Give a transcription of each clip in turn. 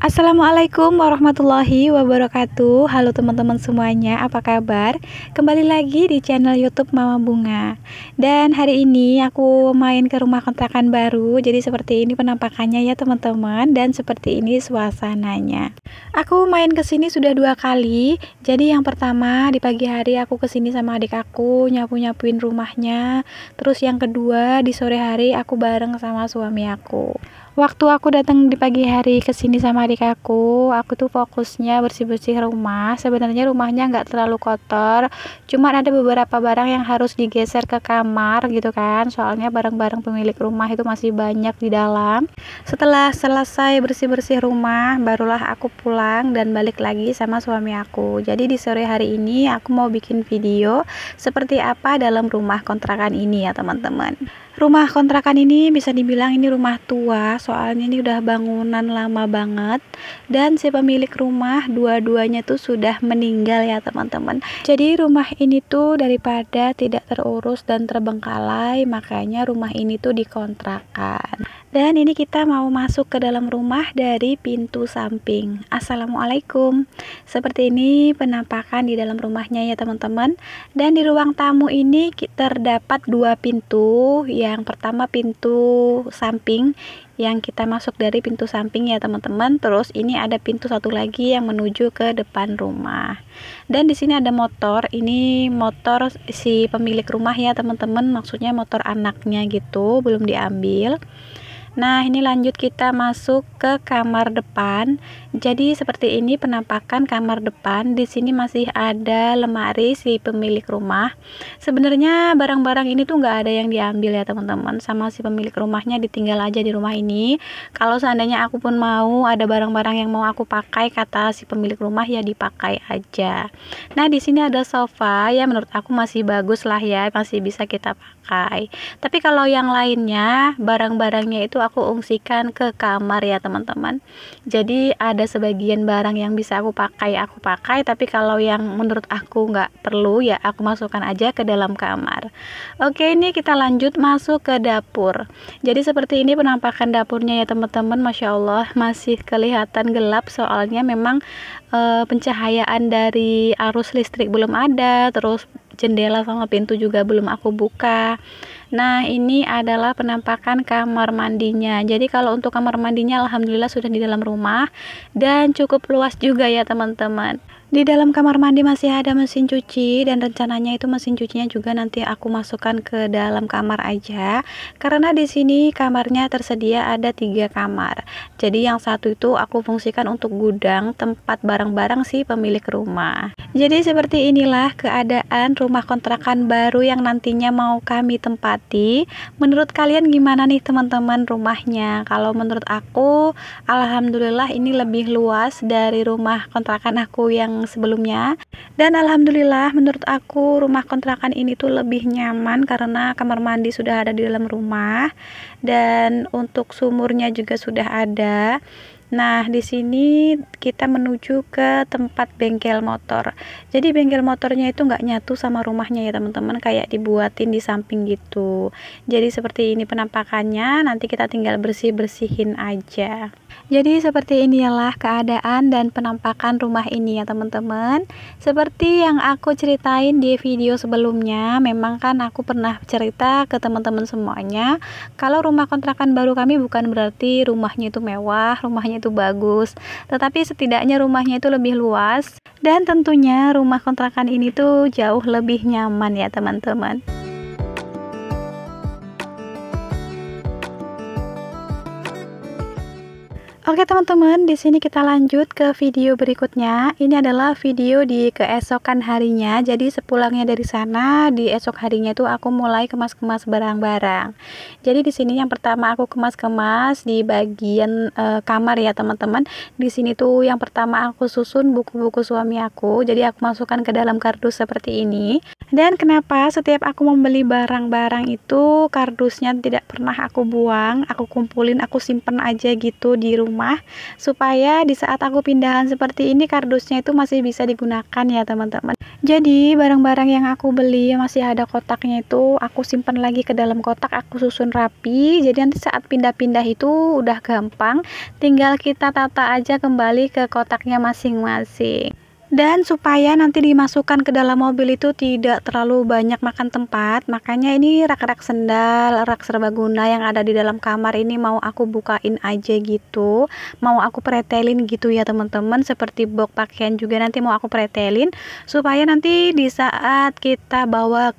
Assalamualaikum warahmatullahi wabarakatuh. Halo teman-teman semuanya, apa kabar? Kembali lagi di channel YouTube Mama Bunga. Dan hari ini aku main ke rumah kontrakan baru. Jadi seperti ini penampakannya ya teman-teman, dan seperti ini suasananya. Aku main ke sini sudah 2 kali. Jadi yang pertama di pagi hari aku ke sini sama adik aku nyapu-nyapuin rumahnya. Terus yang kedua di sore hari aku bareng sama suami aku. Waktu aku datang di pagi hari ke sini sama adik aku tuh fokusnya bersih-bersih rumah. Sebenarnya rumahnya nggak terlalu kotor, cuman ada beberapa barang yang harus digeser ke kamar gitu kan. Soalnya barang-barang pemilik rumah itu masih banyak di dalam. Setelah selesai bersih-bersih rumah, barulah aku pulang dan balik lagi sama suami aku. Jadi di sore hari ini aku mau bikin video seperti apa dalam rumah kontrakan ini ya teman-teman. Rumah kontrakan ini bisa dibilang ini rumah tua, soalnya ini udah bangunan lama banget, dan si pemilik rumah dua-duanya tuh sudah meninggal ya teman-teman. Jadi rumah ini tuh daripada tidak terurus dan terbengkalai, makanya rumah ini tuh dikontrakan. Dan ini kita mau masuk ke dalam rumah dari pintu samping. Assalamualaikum. Seperti ini penampakan di dalam rumahnya ya teman-teman. Dan di ruang tamu ini terdapat 2 pintu. Yang pertama pintu samping yang kita masuk dari pintu samping ya teman-teman. Terus ini ada pintu satu lagi yang menuju ke depan rumah. Dan di sini ada motor. Ini motor si pemilik rumah ya teman-teman. Maksudnya motor anaknya gitu, belum diambil. Nah, ini lanjut kita masuk ke kamar depan. Jadi seperti ini penampakan kamar depan. Di sini masih ada lemari si pemilik rumah. Sebenarnya barang-barang ini tuh nggak ada yang diambil ya teman-teman, sama si pemilik rumahnya ditinggal aja di rumah ini. Kalau seandainya aku pun mau ada barang-barang yang mau aku pakai, kata si pemilik rumah, ya dipakai aja. Nah, di sini ada sofa ya, menurut aku masih bagus lah ya, masih bisa kita pakai. Tapi kalau yang lainnya barang-barangnya itu aku ungsikan ke kamar ya teman-teman. Jadi ada sebagian barang yang bisa aku pakai, tapi kalau yang menurut aku nggak perlu ya aku masukkan aja ke dalam kamar. Oke, ini kita lanjut masuk ke dapur. Jadi seperti ini penampakan dapurnya ya teman-teman. Masya Allah masih kelihatan gelap, soalnya memang pencahayaan dari arus listrik belum ada, terus jendela sama pintu juga belum aku buka. Nah, ini adalah penampakan kamar mandinya. Jadi kalau untuk kamar mandinya alhamdulillah sudah di dalam rumah dan cukup luas juga ya teman-teman. Di dalam kamar mandi masih ada mesin cuci, dan rencananya itu mesin cucinya juga nanti aku masukkan ke dalam kamar aja. Karena di sini kamarnya tersedia ada 3 kamar. Jadi yang satu itu aku fungsikan untuk gudang tempat barang-barang si pemilik rumah. Jadi seperti inilah keadaan rumah kontrakan baru yang nantinya mau kami tempati. Menurut kalian gimana nih teman-teman rumahnya? Kalau menurut aku alhamdulillah ini lebih luas dari rumah kontrakan aku yang sebelumnya, dan alhamdulillah menurut aku rumah kontrakan ini tuh lebih nyaman karena kamar mandi sudah ada di dalam rumah dan untuk sumurnya juga sudah ada. Nah, di sini kita menuju ke tempat bengkel motor. Jadi bengkel motornya itu nggak nyatu sama rumahnya ya teman-teman, kayak dibuatin di samping gitu. Jadi seperti ini penampakannya, nanti kita tinggal bersih-bersihin aja. Jadi seperti inilah keadaan dan penampakan rumah ini ya teman-teman. Seperti yang aku ceritain di video sebelumnya, memang kan aku pernah cerita ke teman-teman semuanya kalau rumah kontrakan baru kami bukan berarti rumahnya itu mewah, rumahnya itu bagus, tetapi setidaknya rumahnya itu lebih luas, dan tentunya rumah kontrakan ini tuh jauh lebih nyaman ya teman-teman. Oke teman-teman, di sini kita lanjut ke video berikutnya. Ini adalah video di keesokan harinya. Jadi sepulangnya dari sana, di esok harinya itu aku mulai kemas-kemas barang-barang. Jadi di sini yang pertama aku kemas-kemas di bagian kamar ya teman-teman. Di sini tuh yang pertama aku susun buku-buku suami aku. Jadi aku masukkan ke dalam kardus seperti ini. Dan kenapa setiap aku membeli barang-barang itu kardusnya tidak pernah aku buang, aku kumpulin, aku simpen aja gitu di rumah rumah, supaya di saat aku pindahan seperti ini kardusnya itu masih bisa digunakan ya teman-teman. Jadi barang-barang yang aku beli yang masih ada kotaknya itu aku simpan lagi ke dalam kotak, aku susun rapi, jadi nanti saat pindah-pindah itu udah gampang, tinggal kita tata aja kembali ke kotaknya masing-masing. Dan supaya nanti dimasukkan ke dalam mobil itu tidak terlalu banyak makan tempat, makanya ini rak-rak sendal, rak serbaguna yang ada di dalam kamar ini mau aku bukain aja gitu, mau aku pretelin gitu ya teman-teman, seperti box pakaian juga nanti mau aku pretelin, supaya nanti di saat kita bawa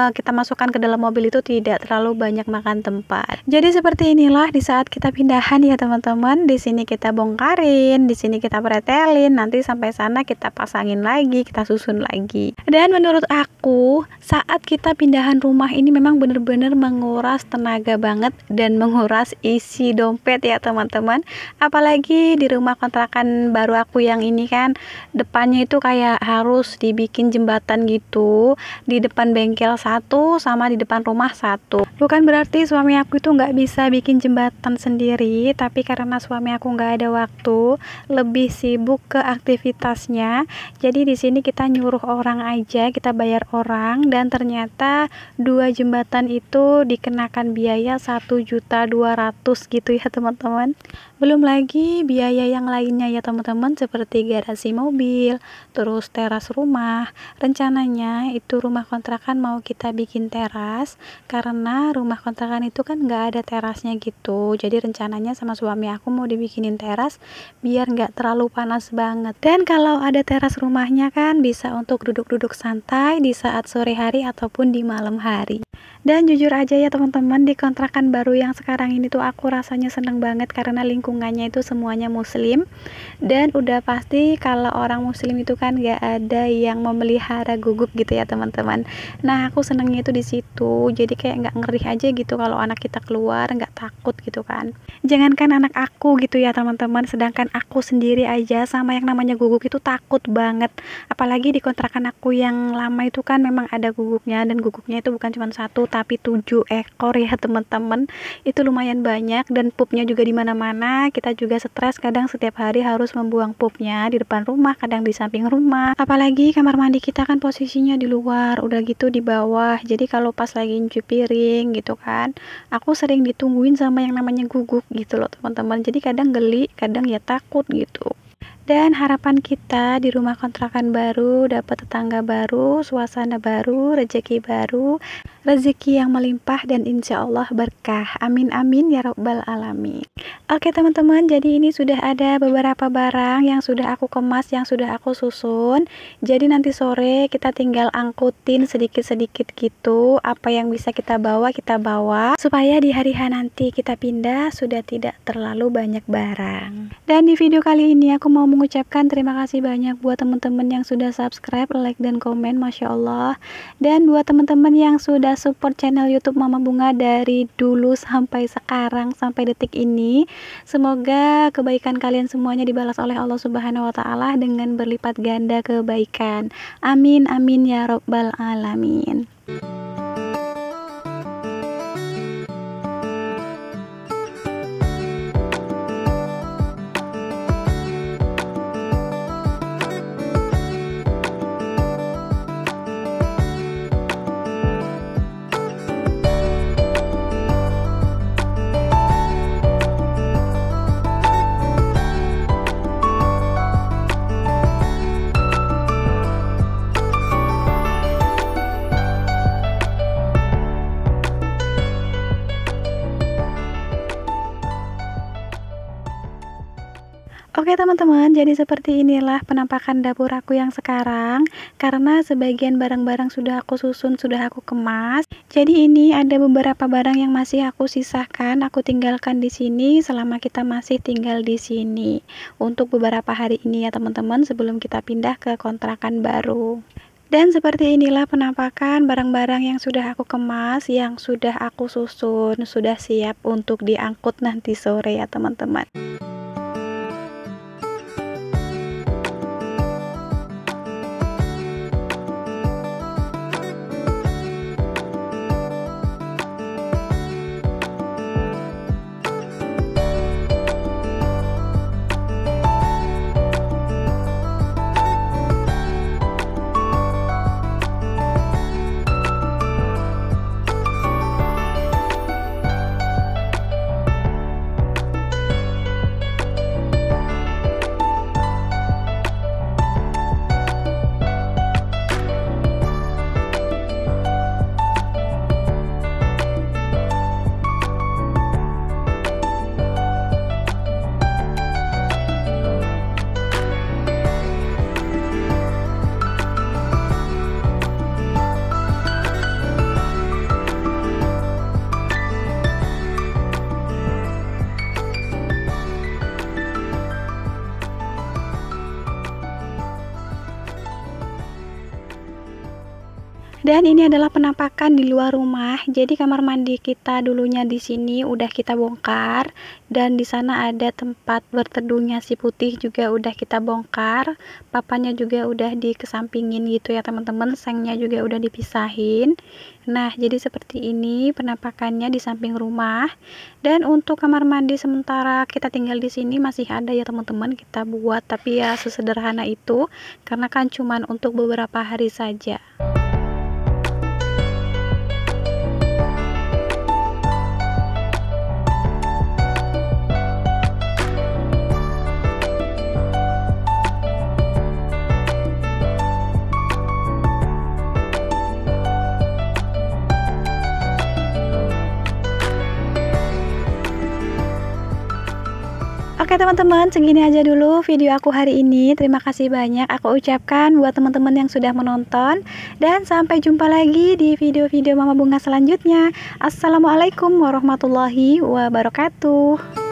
kita masukkan ke dalam mobil itu tidak terlalu banyak makan tempat. Jadi seperti inilah di saat kita pindahan ya teman-teman, di sini kita bongkarin, di sini kita pretelin, nanti sampai sana kita pasangin lagi, kita susun lagi. Dan menurut aku saat kita pindahan rumah ini memang bener-bener menguras tenaga banget dan menguras isi dompet ya teman-teman. Apalagi di rumah kontrakan baru aku yang ini kan depannya itu kayak harus dibikin jembatan gitu, di depan bengkel satu sama di depan rumah satu. Bukan berarti suami aku itu nggak bisa bikin jembatan sendiri, tapi karena suami aku nggak ada waktu, lebih sibuk ke aktivitasnya. Jadi di sini kita nyuruh orang aja, kita bayar orang, dan ternyata 2 jembatan itu dikenakan biaya 1.200.000 gitu ya teman-teman. Belum lagi biaya yang lainnya ya teman-teman, seperti garasi mobil, terus teras rumah. Rencananya itu rumah kontrakan mau kita bikin teras, karena rumah kontrakan itu kan nggak ada terasnya gitu. Jadi rencananya sama suami aku mau dibikinin teras biar nggak terlalu panas banget. Dan kalau ada teras rumahnya kan bisa untuk duduk-duduk santai di saat sore hari ataupun di malam hari. Dan jujur aja ya teman-teman, di kontrakan baru yang sekarang ini tuh aku rasanya seneng banget karena lingkungannya itu semuanya muslim, dan udah pasti kalau orang muslim itu kan gak ada yang memelihara guguk gitu ya teman-teman. Nah aku senengnya itu di situ, jadi kayak nggak ngeri aja gitu kalau anak kita keluar, nggak takut gitu kan. Jangankan anak aku gitu ya teman-teman, sedangkan aku sendiri aja sama yang namanya guguk itu takut banget. Apalagi di kontrakan aku yang lama itu kan memang ada guguknya, dan guguknya itu bukan cuma 1 tapi 7 ekor ya teman-teman. Itu lumayan banyak, dan pupnya juga di mana-mana. Kita juga stres kadang setiap hari harus membuang pupnya di depan rumah, kadang di samping rumah. Apalagi kamar mandi kita kan posisinya di luar, udah gitu di bawah. Jadi kalau pas lagi nyuci piring gitu kan, aku sering ditungguin sama yang namanya guguk gitu loh teman-teman. Jadi kadang geli, kadang ya takut gitu. Dan harapan kita di rumah kontrakan baru, dapat tetangga baru, suasana baru, rezeki baru, rezeki yang melimpah, dan insya Allah berkah. Amin amin ya robbal alamin. Oke teman-teman, jadi ini sudah ada beberapa barang yang sudah aku kemas, yang sudah aku susun. Jadi nanti sore kita tinggal angkutin sedikit-sedikit gitu, apa yang bisa kita bawa, supaya di hari H nanti kita pindah sudah tidak terlalu banyak barang. Dan di video kali ini aku mau mengucapkan terima kasih banyak buat teman-teman yang sudah subscribe, like, dan komen, Masya Allah. Dan buat teman-teman yang sudah support channel YouTube Mama Bunga dari dulu sampai sekarang, sampai detik ini, semoga kebaikan kalian semuanya dibalas oleh Allah Subhanahu wa Ta'ala dengan berlipat ganda kebaikan. Amin amin ya robbal alamin. Oke teman-teman, jadi seperti inilah penampakan dapur aku yang sekarang. Karena sebagian barang-barang sudah aku susun, sudah aku kemas. Jadi ini ada beberapa barang yang masih aku sisahkan, aku tinggalkan di sini selama kita masih tinggal di sini. Untuk beberapa hari ini ya teman-teman, sebelum kita pindah ke kontrakan baru. Dan seperti inilah penampakan barang-barang yang sudah aku kemas, yang sudah aku susun, sudah siap untuk diangkut nanti sore ya teman-teman. Dan ini adalah penampakan di luar rumah. Jadi kamar mandi kita dulunya di sini udah kita bongkar, dan di sana ada tempat berteduhnya si Putih juga udah kita bongkar. Papanya juga udah dikesampingin gitu ya teman-teman. Sengnya juga udah dipisahin. Nah, jadi seperti ini penampakannya di samping rumah. Dan untuk kamar mandi sementara kita tinggal di sini masih ada ya teman-teman, kita buat, tapi ya sesederhana itu karena kan cuman untuk beberapa hari saja. Oke teman-teman, segini aja dulu video aku hari ini. Terima kasih banyak aku ucapkan buat teman-teman yang sudah menonton. Dan sampai jumpa lagi di video-video Mama Bunga selanjutnya. Assalamualaikum warahmatullahi wabarakatuh.